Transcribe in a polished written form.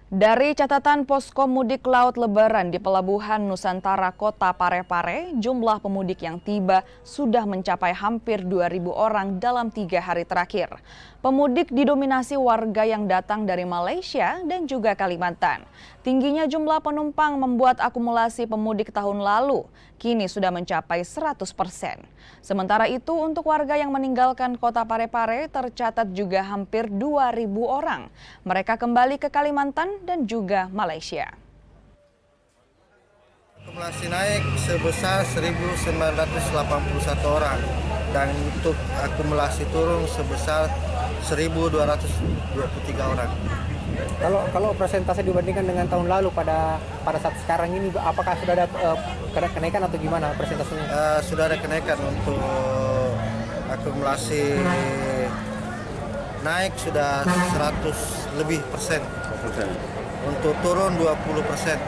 Dari catatan Posko Mudik Laut Lebaran di Pelabuhan Nusantara Kota Parepare, jumlah pemudik yang tiba sudah mencapai hampir 2.000 orang dalam 3 hari terakhir. Pemudik didominasi warga yang datang dari Malaysia dan juga Kalimantan. Tingginya jumlah penumpang membuat akumulasi pemudik tahun lalu kini sudah mencapai 100%. Sementara itu untuk warga yang meninggalkan Kota Parepare tercatat juga hampir 2.000 orang. Mereka kembali ke Kalimantan dan juga Malaysia. Akumulasi naik sebesar 1.981 orang dan untuk akumulasi turun sebesar 1.223 orang. Kalau persentase dibandingkan dengan tahun lalu pada saat sekarang ini, apakah sudah ada kenaikan atau gimana persentasenya? Sudah ada kenaikan untuk akumulasi naik sudah 100 lebih persen. Untuk turun 20%.